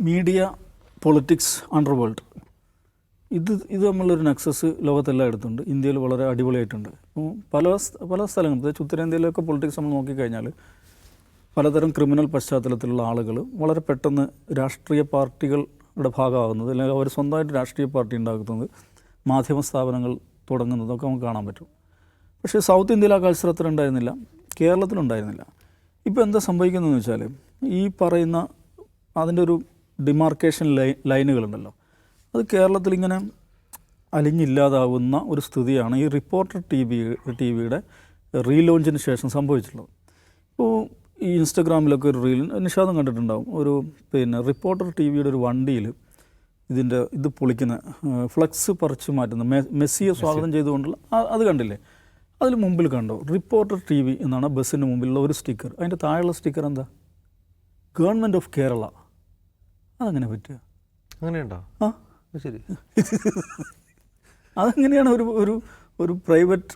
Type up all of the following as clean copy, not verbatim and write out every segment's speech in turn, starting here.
Media, politics, underworld ഇത് തമ്മിലൊരു Nexus ലോകത്തെല്ലായിടത്തുണ്ട്. ഇന്ത്യയിൽ വളരെ അടിപൊളിയായിട്ടുണ്ട്. പല സ്ഥലങ്ങളും, പ്രത്യേകിച്ച് ഉത്തരേന്ത്യയിലൊക്കെ പൊളിറ്റിക്സ് നമ്മൾ നോക്കിക്കഴിഞ്ഞാൽ പലതരം ക്രിമിനൽ പശ്ചാത്തലത്തിലുള്ള ആളുകൾ വളരെ പെട്ടെന്ന് രാഷ്ട്രീയ പാർട്ടികളുടെ ഭാഗമാകുന്നത്, അല്ലെങ്കിൽ അവർ സ്വന്തമായിട്ട് രാഷ്ട്രീയ പാർട്ടി ഉണ്ടാക്കുന്നത്, മാധ്യമ സ്ഥാപനങ്ങൾ തുടങ്ങുന്നതൊക്കെ നമുക്ക് കാണാൻ പറ്റും. പക്ഷേ സൗത്ത് ഇന്ത്യയിൽ ആ കൾച്ചർ അത്ര ഉണ്ടായിരുന്നില്ല, കേരളത്തിലുണ്ടായിരുന്നില്ല. ഇപ്പോൾ എന്താ സംഭവിക്കുന്നതെന്ന് വെച്ചാൽ ഈ പറയുന്ന അതിൻ്റെ ഒരു ഡിമാർക്കേഷൻ ലൈനുകളുണ്ടല്ലോ, അത് കേരളത്തിൽ ഇങ്ങനെ അലിഞ്ഞില്ലാതാവുന്ന ഒരു സ്ഥിതിയാണ് ഈ റിപ്പോർട്ടർ ടി വിയുടെ റീലോഞ്ചിന് ശേഷം സംഭവിച്ചിട്ടുള്ളത്. ഇപ്പോൾ ഈ ഇൻസ്റ്റഗ്രാമിലൊക്കെ ഒരു റീൽ നിഷാദം കണ്ടിട്ടുണ്ടാവും. ഒരു റിപ്പോർട്ടർ ടി വിയുടെ ഒരു വണ്ടിയിൽ ഇത് പൊളിക്കുന്ന ഫ്ലക്സ് പറിച്ചു മാറ്റുന്ന മെസ്സിയെ സ്വാഗതം ചെയ്തുകൊണ്ടുള്ള അത് കണ്ടില്ലേ? അതിൽ മുമ്പിൽ കണ്ടോ റിപ്പോർട്ടർ ടി വി എന്നാണ് ബസ്സിന് മുമ്പിലുള്ള ഒരു സ്റ്റിക്കർ. അതിൻ്റെ താഴെയുള്ള സ്റ്റിക്കർ എന്താ? Government of Kerala. അതങ്ങനെ പറ്റുക? അങ്ങനെയുണ്ടോ? ആ ശരി. അതെങ്ങനെയാണ് ഒരു പ്രൈവറ്റ്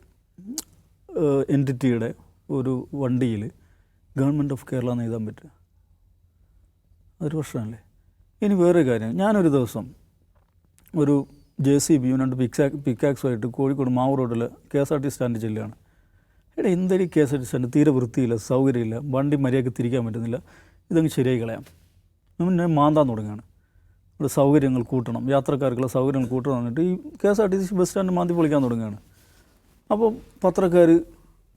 എൻറ്റിറ്റിയുടെ ഒരു വണ്ടിയിൽ ഗവൺമെൻറ് ഓഫ് കേരള എന്ന് എഴുതാൻ പറ്റുക? അതൊരു പ്രശ്നമല്ലേ? ഇനി വേറൊരു കാര്യം, ഞാനൊരു ദിവസം ഒരു JCB രണ്ട് പിക്കാക്സുമായിട്ട് കോഴിക്കോട് മാവൂർ റോഡിൽ KSRT സ്റ്റാൻഡ് ചെല്ലുകയാണ്. എന്തൊരു KSRT സ്റ്റാൻഡ് തീരെ വൃത്തിയില്ല, സൗകര്യമില്ല, വണ്ടി മര്യാദയ്ക്ക് തിരിക്കാൻ പറ്റുന്നില്ല, ഇതങ്ങ് ശരിയായി കളയാം. ഞാൻ മാന്താൻ തുടങ്ങുകയാണ്. ഇവിടെ സൗകര്യങ്ങൾ കൂട്ടണം, യാത്രക്കാർക്കുള്ള സൗകര്യങ്ങൾ കൂട്ടണം എന്നിട്ട് ഈ KSRTC ബസ് സ്റ്റാൻഡ് മാന്തി പൊളിക്കാൻ തുടങ്ങുകയാണ്. അപ്പോൾ പത്രക്കാർ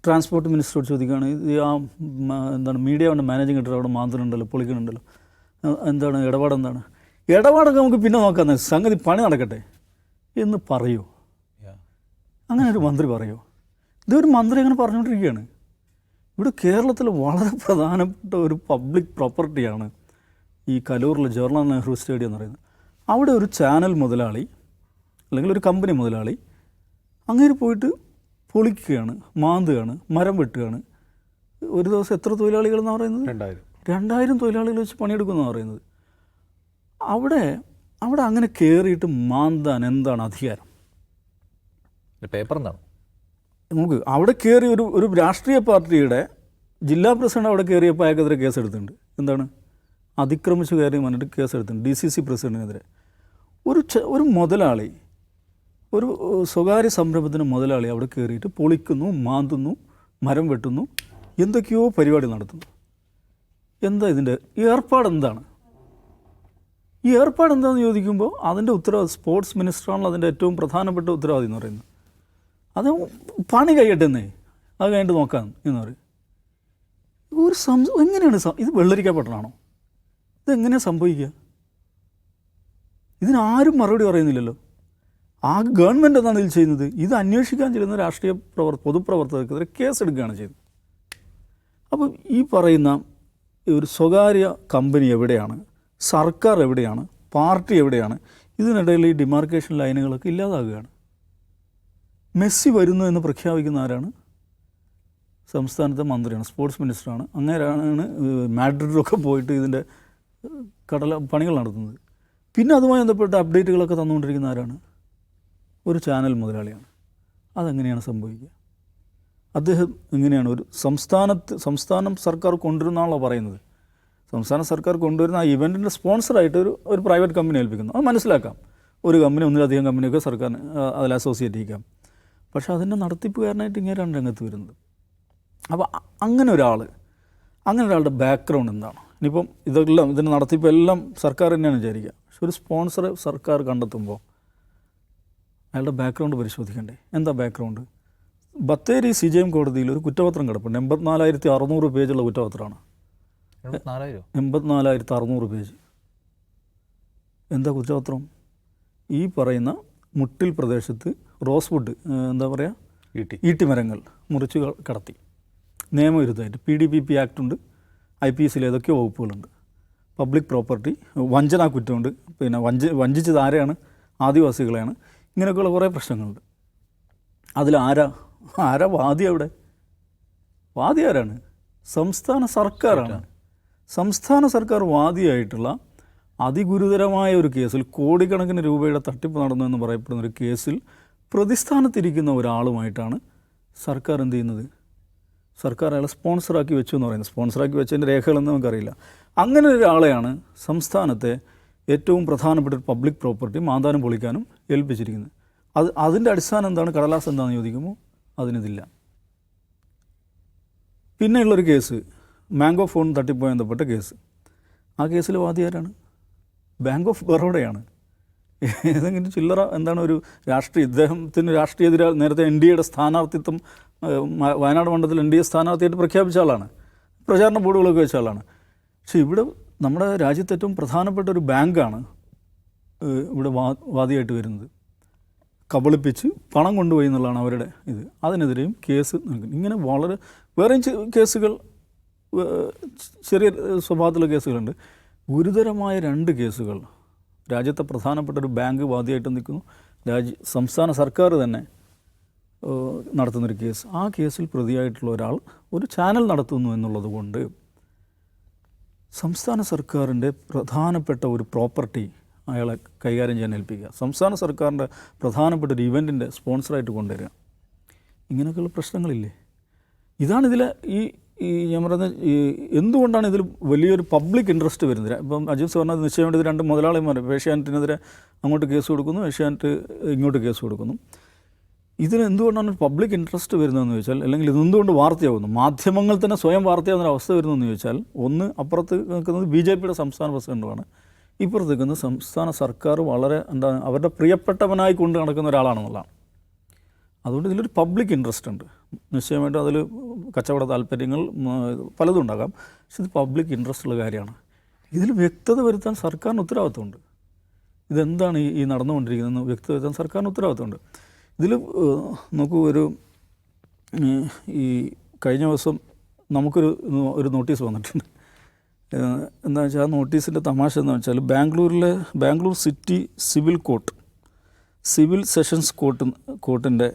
ട്രാൻസ്പോർട്ട് മിനിസ്റ്ററോട് ചോദിക്കുകയാണ്, എന്താണ് മീഡിയ മാനേജിങ് എഡിറ്റർ അവിടെ മാന്തുന്നുണ്ടല്ലോ, പൊളിക്കുന്നുണ്ടല്ലോ, എന്താണ് ഇടപാടെന്താണ്? ഇടപാടൊക്കെ നമുക്ക് പിന്നെ നോക്കാം, സംഗതി പണി നടക്കട്ടെ എന്ന് പറയൂ? അങ്ങനെ ഒരു മന്ത്രി പറയൂ? ഇതൊരു മന്ത്രി അങ്ങനെ പറഞ്ഞുകൊണ്ടിരിക്കുകയാണ്. ഇവിടെ കേരളത്തിൽ വളരെ പ്രധാനപ്പെട്ട ഒരു പബ്ലിക് പ്രോപ്പർട്ടിയാണ് ഈ കലൂരിലെ ജവഹർലാൽ നെഹ്റു സ്റ്റേഡിയം എന്ന് പറയുന്നത്. അവിടെ ഒരു ചാനൽ മുതലാളി അല്ലെങ്കിൽ ഒരു കമ്പനി മുതലാളി അങ്ങനെ പോയിട്ട് പൊളിക്കുകയാണ്, മാന്തുകയാണ്, മരം വെട്ടുകയാണ്. ഒരു ദിവസം എത്ര തൊഴിലാളികളെന്നാണ് പറയുന്നത്? 2000 തൊഴിലാളികൾ വെച്ച് പണിയെടുക്കുമെന്നാണ് പറയുന്നത്. അവിടെ അങ്ങനെ കയറിയിട്ട് മാന്താൻ എന്താണ് അധികാരം? പേപ്പർ എന്താണ്? നമുക്ക് അവിടെ കയറി ഒരു രാഷ്ട്രീയ പാർട്ടിയുടെ ജില്ലാ പ്രസിഡന്റ് അവിടെ കയറിയപ്പോൾ അയാൾക്കെതിരെ കേസെടുത്തിട്ടുണ്ട്. എന്താണ്? അതിക്രമിച്ച് കയറി വന്നിട്ട് കേസെടുത്തിട്ടുണ്ട് DCC പ്രസിഡന്റിനെതിരെ. ഒരു മുതലാളി, ഒരു സ്വകാര്യ സംരംഭത്തിന് മുതലാളി അവിടെ കയറിയിട്ട് പൊളിക്കുന്നു, മാന്തുന്നു, മരം വെട്ടുന്നു, എന്തൊക്കെയോ പരിപാടി നടത്തുന്നു. എന്താ ഇതിൻ്റെ ഏർപ്പാടെന്താണ്? ഈ ഏർപ്പാടെന്താണെന്ന് ചോദിക്കുമ്പോൾ അതിൻ്റെ ഉത്തരവാദി സ്പോർട്സ് മിനിസ്റ്ററാണല്ലോ അതിൻ്റെ ഏറ്റവും പ്രധാനപ്പെട്ട ഉത്തരവാദി എന്ന് പറയുന്നത്. അത് പണി കഴിയട്ടെന്നേ, അത് കഴിഞ്ഞിട്ട് നോക്കാം എന്ന് പറയും. എങ്ങനെയാണ് ഇത്? വെള്ളരിക്കപ്പെട്ടതാണോ? ഇതെങ്ങനെയാണ് സംഭവിക്കുക? ഇതിനാരും മറുപടി പറയുന്നില്ലല്ലോ. ആ ഗവൺമെൻറ് എന്താണ് ഇതിൽ ചെയ്യുന്നത്? ഇത് അന്വേഷിക്കാൻ ചെല്ലുന്ന രാഷ്ട്രീയ പൊതുപ്രവർത്തകർക്കെതിരെ കേസെടുക്കുകയാണ് ചെയ്യുന്നത്. അപ്പോൾ ഈ പറയുന്ന ഒരു സ്വകാര്യ കമ്പനി എവിടെയാണ്, സർക്കാർ എവിടെയാണ്, പാർട്ടി എവിടെയാണ്? ഇതിനിടയിൽ ഈ ഡിമാർക്കേഷൻ ലൈനുകളൊക്കെ ഇല്ലാതാകുകയാണ്. മെസ്സി വരുന്നു എന്ന് പ്രഖ്യാപിക്കുന്ന ആരാണ്? സംസ്ഥാനത്തെ മന്ത്രിയാണ്, സ്പോർട്സ് മിനിസ്റ്ററാണ്. അങ്ങനെയാണ് മാഡ്രിഡിലൊക്കെ പോയിട്ട് ഇതിൻ്റെ പണികൾ നടത്തുന്നത്. പിന്നെ അതുമായി ബന്ധപ്പെട്ട അപ്ഡേറ്റുകളൊക്കെ തന്നുകൊണ്ടിരിക്കുന്ന ആരാണ്? ഒരു ചാനൽ മുതലാളിയാണ്. അതെങ്ങനെയാണ് സംഭവിക്കുക? അദ്ദേഹം എങ്ങനെയാണ് ഒരു സംസ്ഥാനം സർക്കാർ കൊണ്ടുവരുന്നാണല്ലോ പറയുന്നത്. സംസ്ഥാന സർക്കാർ കൊണ്ടുവരുന്ന ആ ഇവൻറ്റിൻ്റെ സ്പോൺസറായിട്ട് ഒരു പ്രൈവറ്റ് കമ്പനി ഏൽപ്പിക്കുന്നു. അത് മനസ്സിലാക്കാം. ഒരു കമ്പനി, ഒന്നിലധികം കമ്പനിയൊക്കെ സർക്കാരിന് അതിൽ അസോസിയേറ്റ് ചെയ്യിക്കാം. പക്ഷേ അതിൻ്റെ നടത്തിപ്പുകാരനായിട്ട് ഇങ്ങനെയാണ് രംഗത്ത് വരുന്നത്. അപ്പോൾ അങ്ങനെ ഒരാളുടെ ബാക്ക്ഗ്രൗണ്ട് എന്താണ്? ഇനിയിപ്പം ഇതിൻ്റെ നടത്തിപ്പെല്ലാം സർക്കാർ തന്നെയാണ് വിചാരിക്കുക. പക്ഷെ ഒരു സ്പോൺസറെ സർക്കാർ കണ്ടെത്തുമ്പോൾ അയാളുടെ ബാക്ക്ഗ്രൗണ്ട് പരിശോധിക്കണ്ടേ? എന്താ ബാക്ക്ഗ്രൗണ്ട്? ബത്തേരി CJM കോടതിയിൽ ഒരു കുറ്റപത്രം കിടപ്പുണ്ട്. 84,600 പേജുള്ള കുറ്റപത്രമാണ്. 84,600 പേജ്. എന്താ കുറ്റപത്രം? ഈ പറയുന്ന മുട്ടിൽ പ്രദേശത്ത് റോസ്വുഡ്, എന്താ പറയുക, ഈട്ടി മരങ്ങൾ മുറിച്ച് കടത്തി നിയമവിരുദ്ധമായിട്ട്. PDPP ആക്ട് ഉണ്ട്, IPC ഏതൊക്കെയോ വകുപ്പുകളുണ്ട്. പബ്ലിക് പ്രോപ്പർട്ടി, വഞ്ചനാ കുറ്റമുണ്ട്, പിന്നെ വഞ്ചിച്ചത് ആരെയാണ്? ആദിവാസികളെയാണ്. ഇങ്ങനെയൊക്കെയുള്ള കുറേ പ്രശ്നങ്ങളുണ്ട്. ആരാ വാദി? അവിടെ വാദി ആരാണ്? സംസ്ഥാന സർക്കാരാണ്. സംസ്ഥാന സർക്കാർ വാദിയായിട്ടുള്ള അതിഗുരുതരമായ ഒരു കേസിൽ, കോടിക്കണക്കിന് രൂപയുടെ തട്ടിപ്പ് നടന്നു എന്ന് പറയപ്പെടുന്ന ഒരു കേസിൽ പ്രതിസ്ഥാനത്തിരിക്കുന്ന ഒരാളുമായിട്ടാണ് സർക്കാർ എന്ത് ചെയ്യുന്നത്? സർക്കാർ അയാളെ സ്പോൺസറാക്കി വെച്ചു എന്ന് പറയുന്നത്. സ്പോൺസറാക്കി വെച്ചതിൻ്റെ രേഖകളൊന്നും നമുക്കറിയില്ല. അങ്ങനെ ഒരാളെയാണ് സംസ്ഥാനത്തെ ഏറ്റവും പ്രധാനപ്പെട്ട ഒരു പബ്ലിക് പ്രോപ്പർട്ടി മാന്താനം പൊളിക്കാനും ഏൽപ്പിച്ചിരിക്കുന്നത്. അതിൻ്റെ അടിസ്ഥാനം എന്താണ്, കടലാസ് എന്താണെന്ന് ചോദിക്കുമ്പോൾ അതിനിതില്ല. പിന്നെയുള്ളൊരു കേസ് മാംഗോ ഫോൺ തട്ടിപ്പുമായി ബന്ധപ്പെട്ട കേസ്. ആ കേസിൽ വാദി ആരാണ്? ബാങ്ക് ഓഫ് ബറോഡയാണ്. ഏതെങ്കിലും ചില്ലറ എന്താണ് ഒരു ഇദ്ദേഹത്തിന് രാഷ്ട്രീയ നേരത്തെ NDAയുടെ സ്ഥാനാർത്ഥിത്വം വയനാട് മണ്ഡലത്തിൽ NDA സ്ഥാനാർത്ഥിയായിട്ട് പ്രഖ്യാപിച്ച ആളാണ്, പ്രചാരണ ബോർഡുകളൊക്കെ വെച്ച ആളാണ്. പക്ഷേ ഇവിടെ നമ്മുടെ രാജ്യത്ത് ഏറ്റവും പ്രധാനപ്പെട്ട ഒരു ബാങ്കാണ് ഇവിടെ വാദിയായിട്ട് വരുന്നത്. കബളിപ്പിച്ച് പണം കൊണ്ടുപോയി എന്നുള്ളതാണ് അവരുടെ ഇത്. അതിനെതിരെയും കേസ് നൽകും. ഇങ്ങനെ വളരെ വേറെയും കേസുകൾ, ചെറിയ സ്വഭാവത്തിലുള്ള കേസുകളുണ്ട്. ഗുരുതരമായ 2 കേസുകൾ രാജ്യത്തെ പ്രധാനപ്പെട്ട ഒരു ബാങ്ക് വാദിയായിട്ട് നിൽക്കുന്നു. സംസ്ഥാന സർക്കാർ തന്നെ നടത്തുന്നൊരു കേസ്. ആ കേസിൽ പ്രതിയായിട്ടുള്ള ഒരാൾ ഒരു ചാനൽ നടത്തുന്നു എന്നുള്ളത് കൊണ്ട് സംസ്ഥാന സർക്കാരിൻ്റെ പ്രധാനപ്പെട്ട ഒരു പ്രോപ്പർട്ടി അയാളെ കൈകാര്യം ചെയ്യാൻ ഏൽപ്പിക്കുക, സംസ്ഥാന സർക്കാരിൻ്റെ പ്രധാനപ്പെട്ട ഒരു ഇവൻറ്റിൻ്റെ സ്പോൺസറായിട്ട് കൊണ്ടുവരിക, ഇങ്ങനെയൊക്കെയുള്ള പ്രശ്നങ്ങളില്ലേ? ഇതാണിതിലെ ഈ ഞാൻ പറയുന്നത്, എന്തുകൊണ്ടാണ് ഇതിൽ വലിയൊരു പബ്ലിക് ഇൻട്രസ്റ്റ് വരുന്നത്? ഇപ്പം അജിംസ് പറഞ്ഞത് നിശ്ചയമായിട്ട് ഇത് 2 മുതലാളിമാർ ഏഷ്യാനെറ്റിനെതിരെ അങ്ങോട്ട് കേസ് കൊടുക്കുന്നു, ഏഷ്യാനെറ്റ് ഇങ്ങോട്ട് കേസ് കൊടുക്കുന്നു. ഇതിന് എന്തുകൊണ്ടാണ് പബ്ലിക് ഇൻട്രസ്റ്റ് വരുന്നതെന്ന് ചോദിച്ചാൽ, അല്ലെങ്കിൽ ഇതെന്തുകൊണ്ട് വാർത്തയാകുന്നു, മാധ്യമങ്ങൾ തന്നെ സ്വയം വാർത്തയാകുന്ന അവസ്ഥ വരുന്നതെന്ന് ചോദിച്ചാൽ, ഒന്ന് അപ്പുറത്ത് നിൽക്കുന്നത് BJPയുടെ സംസ്ഥാന പ്രസിഡൻറ്റുമാണ്, ഇപ്പുറത്ത് നിൽക്കുന്നത് സംസ്ഥാന സർക്കാർ വളരെ അവരുടെ പ്രിയപ്പെട്ടവനായി കൊണ്ട് നടക്കുന്ന ഒരാളാണെന്നുള്ളതാണ്. അതുകൊണ്ട് ഇതിലൊരു പബ്ലിക് ഇൻട്രസ്റ്റ് ഉണ്ട്. നിശ്ചയമായിട്ടും അതിൽ കച്ചവട താല്പര്യങ്ങൾ പലതും ഉണ്ടാകാം. പക്ഷെ ഇത് പബ്ലിക് ഇൻട്രസ്റ്റ് ഉള്ള കാര്യമാണ്. ഇതിൽ വ്യക്തത വരുത്താൻ സർക്കാരിന് ഉത്തരവാദിത്വമുണ്ട്. ഇതെന്താണ് ഈ നടന്നുകൊണ്ടിരിക്കുന്നതെന്ന് വ്യക്തത വരുത്താൻ സർക്കാരിന് ഉത്തരവാദിത്വമുണ്ട്. ഇതിൽ നോക്കൂ, ഈ കഴിഞ്ഞ ദിവസം നമുക്കൊരു നോട്ടീസ് വന്നിട്ടുണ്ട്. എന്താ വെച്ചാൽ ആ നോട്ടീസിൻ്റെ തമാശ എന്ന് വെച്ചാൽ, ബാംഗ്ലൂർ സിറ്റി സിവിൽ സെഷൻസ് കോർട്ടിൻ്റെ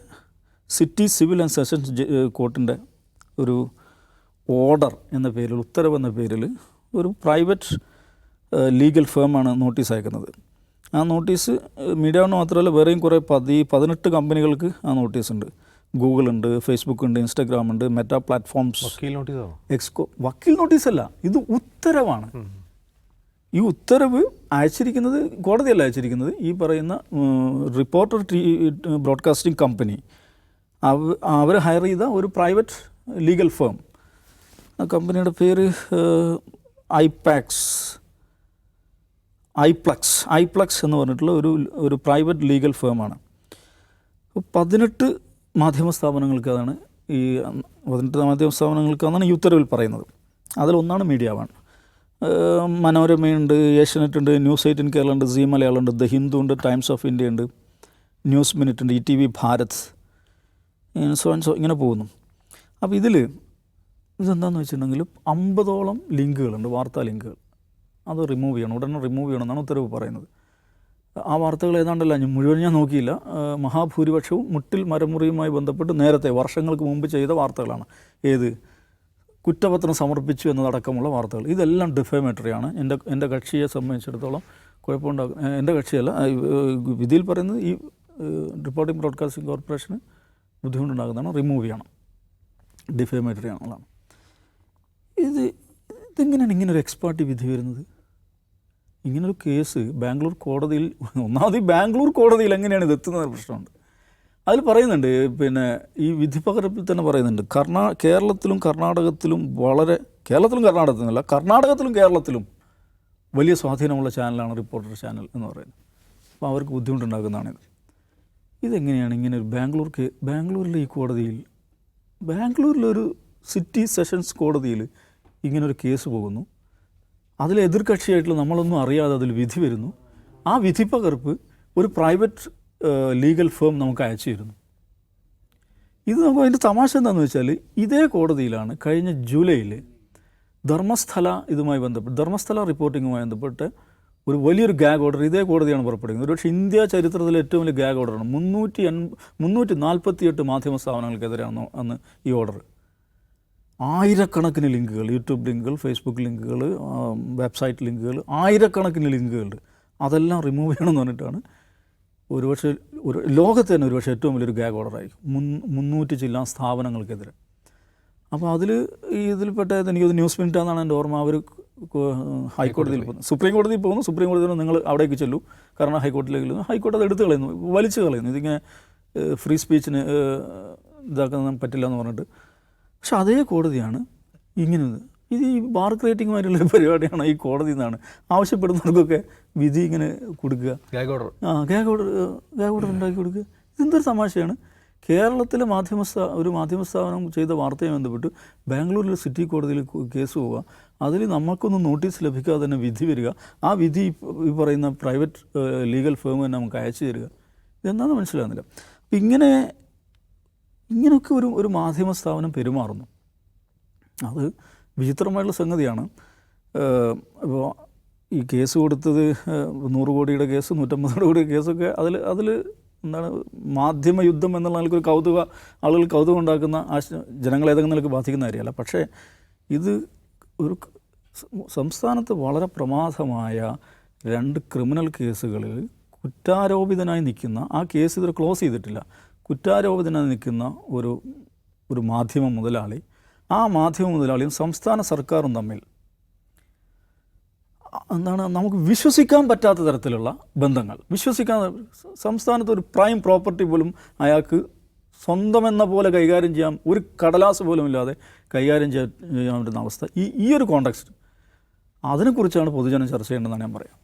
സിറ്റി സിവിൽ ആൻഡ് സെഷൻസ് കോർട്ടിൻ്റെ ഒരു ഓർഡർ എന്ന പേരിൽ, ഉത്തരവ് എന്ന പേരിൽ ഒരു പ്രൈവറ്റ് ലീഗൽ ഫേമാണ് നോട്ടീസ് അയക്കുന്നത്. ആ നോട്ടീസ് മീഡിയ കൊണ്ട് മാത്രമല്ല വേറെയും കുറേ 18 കമ്പനികൾക്ക് ആ നോട്ടീസുണ്ട്. ഗൂഗിളുണ്ട്, ഫേസ്ബുക്ക് ഉണ്ട്, ഇൻസ്റ്റാഗ്രാം ഉണ്ട്, മെറ്റാ പ്ലാറ്റ്ഫോംസ്. വക്കീൽ നോട്ടീസല്ല, ഇത് ഉത്തരവാണ്. ഈ ഉത്തരവ് അയച്ചിരിക്കുന്നത് കോടതിയല്ല അയച്ചിരിക്കുന്നത്, ഈ പറയുന്ന റിപ്പോർട്ടർ ബ്രോഡ്കാസ്റ്റിംഗ് കമ്പനി അവർ ഹയർ ചെയ്ത ഒരു പ്രൈവറ്റ് ലീഗൽ ഫേം. ആ കമ്പനിയുടെ പേര് ഐപ്ലക്സ് എന്ന് പറഞ്ഞിട്ടുള്ള ഒരു പ്രൈവറ്റ് ലീഗൽ ഫേമാണ്. 18 മാധ്യമ സ്ഥാപനങ്ങൾക്കതാണ് ഈ ഉത്തരവിൽ പറയുന്നത്. അതിലൊന്നാണ് മീഡിയ വൺ. മനോരമയുണ്ട്, ഏഷ്യാനെറ്റ് ഉണ്ട്, ന്യൂസ് 18 കേരള ഉണ്ട്, സീ മലയാളം ഉണ്ട്, ദ ഹിന്ദു ഉണ്ട്, ടൈംസ് ഓഫ് ഇന്ത്യ ഉണ്ട്, ന്യൂസ് മിനിറ്റ് ഉണ്ട്, ETV ഭാരത്, ഇങ്ങനെ പോകുന്നു. അപ്പോൾ ഇതെന്താണെന്ന് വെച്ചിട്ടുണ്ടെങ്കിൽ 50ഓളം ലിങ്കുകളുണ്ട്, വാർത്താ ലിങ്കുകൾ. അത് റിമൂവ് ചെയ്യണം, ഉടനെ റിമൂവ് ചെയ്യണമെന്നാണ് ഉത്തരവ് പറയുന്നത്. ആ വാർത്തകൾ ഏതാണ്ടല്ല, മുഴുവൻ ഞാൻ നോക്കിയില്ല. മഹാഭൂരിപക്ഷവും മുട്ടിൽ മരമുറിയുമായി ബന്ധപ്പെട്ട് നേരത്തെ വർഷങ്ങൾക്ക് മുമ്പ് ചെയ്ത വാർത്തകളാണ്. കുറ്റപത്രം സമർപ്പിച്ചു എന്നതടക്കമുള്ള വാർത്തകൾ. ഇതെല്ലാം ഡിഫേമേറ്ററിയാണ്. എൻ്റെ കക്ഷിയെ സംബന്ധിച്ചിടത്തോളം കുഴപ്പമുണ്ടാകും. എൻ്റെ കക്ഷിയല്ല, വിധിയിൽ പറയുന്നത് ഈ റിപ്പോർട്ടിംഗ് ബ്രോഡ്കാസ്റ്റിംഗ് കോർപ്പറേഷന് ബുദ്ധിമുട്ടുണ്ടാകുന്നതാണ്, റിമൂവ് ചെയ്യണം, ഡിഫേമേറ്ററി ആണെന്നുള്ളതാണ്. ഇതെങ്ങനെയാണ് ഇങ്ങനൊരു എക്സ്പാർട്ടി വിധി വരുന്നത്? ഇങ്ങനൊരു കേസ് ബാംഗ്ലൂർ കോടതിയിൽ, ഒന്നാമത് ബാംഗ്ലൂർ കോടതിയിൽ എങ്ങനെയാണ് ഇത് എത്തുന്നത് പ്രശ്നമുണ്ട്. അതിൽ പറയുന്നുണ്ട്, പിന്നെ ഈ വിധിപ്പകർപ്പിൽ തന്നെ പറയുന്നുണ്ട്, കേരളത്തിലും കർണാടകത്തിലും കർണാടകത്തിലും കേരളത്തിലും വലിയ സ്വാധീനമുള്ള ചാനലാണ് റിപ്പോർട്ടർ ചാനൽ എന്ന് പറയുന്നത്. അപ്പോൾ അവർക്ക് ബുദ്ധിമുട്ടുണ്ടാക്കുന്നതാണിത്. ഇതെങ്ങനെയാണ് ഇങ്ങനെ ഒരു ബാംഗ്ലൂരിലെ ഈ കോടതിയിൽ, ബാംഗ്ലൂരിലൊരു സിറ്റി സെഷൻസ് കോടതിയിൽ ഇങ്ങനൊരു കേസ് പോകുന്നു, അതിൽ എതിർകക്ഷിയായിട്ടുള്ള നമ്മളൊന്നും അറിയാതെ അതിൽ വിധി വരുന്നു. ആ വിധിപ്പകർപ്പ് ഒരു പ്രൈവറ്റ് ലീഗൽ ഫേം നമുക്ക് അയച്ചു തരുന്നു. ഇത് നമുക്ക് അതിൻ്റെ തമാശ എന്താണെന്ന് വെച്ചാൽ, ഇതേ കോടതിയിലാണ് കഴിഞ്ഞ ജൂലൈയിൽ ധർമ്മസ്ഥല റിപ്പോർട്ടിങ്ങുമായി ബന്ധപ്പെട്ട് ഒരു വലിയൊരു ഗാഗ് ഓർഡർ ഇതേ കോടതിയാണ് പുറപ്പെടുന്നത്. ഒരുപക്ഷെ ഇന്ത്യ ചരിത്രത്തിലെ ഏറ്റവും വലിയ ഗാഗ് ഓർഡറാണ്. 348 മാധ്യമ സ്ഥാപനങ്ങൾക്കെതിരെയാണ് അന്ന് ഈ ഓർഡർ. ആയിരക്കണക്കിന് ലിങ്കുകൾ, യൂട്യൂബ് ലിങ്കുകൾ, ഫേസ്ബുക്ക് ലിങ്കുകൾ, വെബ്സൈറ്റ് ലിങ്കുകൾ, ആയിരക്കണക്കിന് ലിങ്കുകളുണ്ട്. അതെല്ലാം റിമൂവ് ചെയ്യണമെന്ന് പറഞ്ഞിട്ടാണ് ലോകത്ത് തന്നെ ഒരുപക്ഷെ ഏറ്റവും വലിയൊരു ഗാഗ് ഓർഡറായിരിക്കും 300 ചില്ലാൻ സ്ഥാപനങ്ങൾക്കെതിരെ. അപ്പോൾ ഇതിൽപ്പെട്ട എനിക്കൊരു ന്യൂസ് മിനിറ്റാണെന്നാണ് എൻ്റെ ഓർമ്മ. അവർ ഹൈക്കോടതിയിൽ പോകുന്നു, സുപ്രീം കോടതിയിൽ പോകുന്നു. സുപ്രീം കോടതിയിൽ നിങ്ങൾ അവിടേക്ക് ചെല്ലൂ, കാരണം ഹൈക്കോടതിയിലേക്ക് ചെല്ലുന്നു. ഹൈക്കോടതി അത് എടുത്തു കളയുന്നു, വലിച്ചു കളയുന്നു. ഇതിങ്ങനെ ഫ്രീ സ്പീച്ചിന് ഇതാക്കാൻ പറ്റില്ല എന്ന് പറഞ്ഞിട്ട്. പക്ഷെ അതേ കോടതിയാണ് ഇങ്ങനെ ഇത് ഈ ബാർ ക്രിയേറ്റിംഗുമായിട്ടുള്ള പരിപാടിയാണ് ഈ കോടതി എന്നാണ് ആവശ്യപ്പെടുന്നവർക്കൊക്കെ വിധി ഇങ്ങനെ കൊടുക്കുക. ഗാഗ് ഓർഡർ ഉണ്ടാക്കി കൊടുക്കുക. ഇതെന്തൊരു തമാശയാണ്. കേരളത്തിലെ ഒരു മാധ്യമസ്ഥാപനം ചെയ്ത വാർത്തയുമായി ബന്ധപ്പെട്ട് ബാംഗ്ലൂരിലെ സിറ്റി കോടതിയിൽ കേസ് പോവുക, അതിൽ നമുക്കൊന്നും നോട്ടീസ് ലഭിക്കാതെ തന്നെ വിധി വരിക. ആ വിധി ഈ പറയുന്ന പ്രൈവറ്റ് ലീഗൽ ഫേം തന്നെ നമുക്ക് അയച്ചു തരിക. ഇതെന്താണെന്ന് മനസ്സിലാകുന്നില്ല. അപ്പം ഇങ്ങനെയൊക്കെ ഒരു മാധ്യമ സ്ഥാപനം പെരുമാറുന്നു. അത് വിചിത്രമായിട്ടുള്ള സംഗതിയാണ്. ഇപ്പോൾ ഈ കേസ് കൊടുത്തത് 100 കോടിയുടെ കേസ്, 150 കോടിയുടെ കേസൊക്കെ അതിൽ എന്താണ് മാധ്യമ യുദ്ധം എന്നുള്ള നിലയ്ക്കൊരു ആളുകൾ കൗതുകം ഉണ്ടാക്കുന്ന ജനങ്ങളെ ഏതെങ്കിലും നിലയ്ക്ക് ബാധിക്കുന്ന കാര്യമല്ല. പക്ഷേ ഇത് ഒരു സംസ്ഥാനത്ത് വളരെ പ്രമാദമായ 2 ക്രിമിനൽ കേസുകളിൽ കുറ്റാരോപിതനായി നിൽക്കുന്ന, ആ കേസ് ഇതുവരെ ക്ലോസ് ചെയ്തിട്ടില്ല, കുറ്റാരോപിതനായി നിൽക്കുന്ന ഒരു മാധ്യമ മുതലാളി, ആ മാധ്യമ മുതലാളിയും സംസ്ഥാന സർക്കാരും തമ്മിൽ നമുക്ക് വിശ്വസിക്കാൻ പറ്റാത്ത തരത്തിലുള്ള ബന്ധങ്ങൾ. സംസ്ഥാനത്ത് ഒരു പ്രൈം പ്രോപ്പർട്ടി പോലും അയാൾക്ക് സ്വന്തമെന്ന പോലെ കൈകാര്യം ചെയ്യാൻ, ഒരു കടലാസ് പോലും ഇല്ലാതെ കൈകാര്യം ചെയ്യാൻ പറ്റുന്ന അവസ്ഥ. ഈ ഒരു കോണ്ടെക്സ്റ്റ് അതിനെക്കുറിച്ചാണ് പൊതുജനം ചർച്ച ചെയ്യേണ്ടതെന്നാണ് ഞാൻ പറയാം.